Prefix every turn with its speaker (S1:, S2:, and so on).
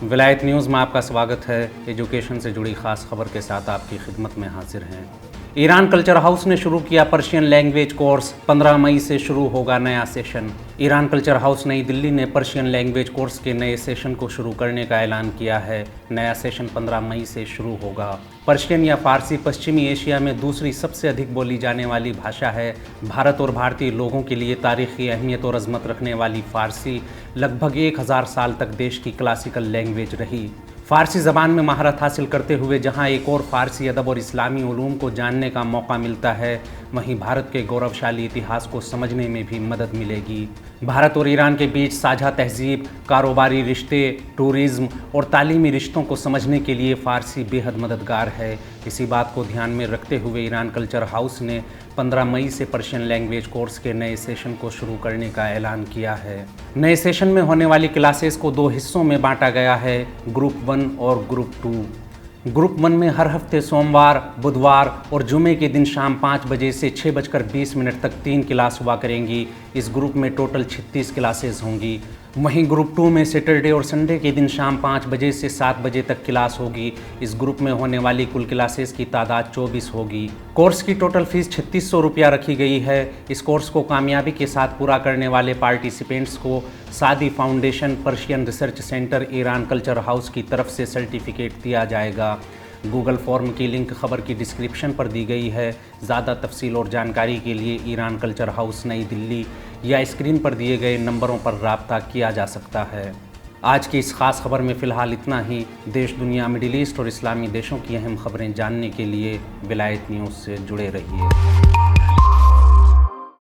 S1: विलायत न्यूज़ में आपका स्वागत है। एजुकेशन से जुड़ी खास खबर के साथ आपकी खिदमत में हाजिर हैं। ईरान कल्चर हाउस ने शुरू किया पर्शियन लैंग्वेज कोर्स। 15 मई से शुरू होगा नया सेशन। ईरान कल्चर हाउस नई दिल्ली ने पर्शियन लैंग्वेज कोर्स के नए सेशन को शुरू करने का ऐलान किया है। नया सेशन 15 मई से शुरू होगा। पर्शियन या फारसी पश्चिमी एशिया में दूसरी सबसे अधिक बोली जाने वाली भाषा है। भारत और भारतीय लोगों के लिए तारीखी अहमियत और अजमत रखने वाली फारसी लगभग 1000 साल तक देश की क्लासिकल लैंग्वेज रही। फ़ारसी ज़बान में महारत हासिल करते हुए जहां एक और फ़ारसी अदब और इस्लामी उलूम को जानने का मौका मिलता है, वहीं भारत के गौरवशाली इतिहास को समझने में भी मदद मिलेगी। भारत और ईरान के बीच साझा तहजीब, कारोबारी रिश्ते, टूरिज़्म और तालीमी रिश्तों को समझने के लिए फ़ारसी बेहद मददगार है। इसी बात को ध्यान में रखते हुए ईरान कल्चर हाउस ने 15 मई से पर्शियन लैंग्वेज कोर्स के नए सेशन को शुरू करने का ऐलान किया है। नए सेशन में होने वाली क्लासेस को 2 हिस्सों में बांटा गया है, ग्रुप 1 और ग्रुप 2। ग्रुप 1 में हर हफ्ते सोमवार, बुधवार और जुमे के दिन शाम 5 बजे से 6:20 तक 3 क्लास हुआ करेंगी। इस ग्रुप में टोटल 36 क्लासेस होंगी। वहीं ग्रुप 2 में सैटरडे और संडे के दिन शाम 5 बजे से 7 बजे तक क्लास होगी। इस ग्रुप में होने वाली कुल क्लासेस की तादाद 24 होगी। कोर्स की टोटल फीस 3600 रुपया रखी गई है। इस कोर्स को कामयाबी के साथ पूरा करने वाले पार्टिसिपेंट्स को सादी foundation Persian research centre Iran culture house की तरफ से सर्टिफिकेट दिया जाएगा। गूगल फॉर्म की लिंक खबर की डिस्क्रिप्शन पर दी गई है। ज़्यादा तफसील और जानकारी के लिए ईरान कल्चर हाउस नई दिल्ली या स्क्रीन पर दिए गए नंबरों पर राब्ता किया जा सकता है। आज की इस खास खबर में फ़िलहाल इतना ही। देश, दुनिया, मिडिल ईस्ट और इस्लामी देशों की अहम खबरें जानने के लिए विलायत न्यूज़ से जुड़े रहिए।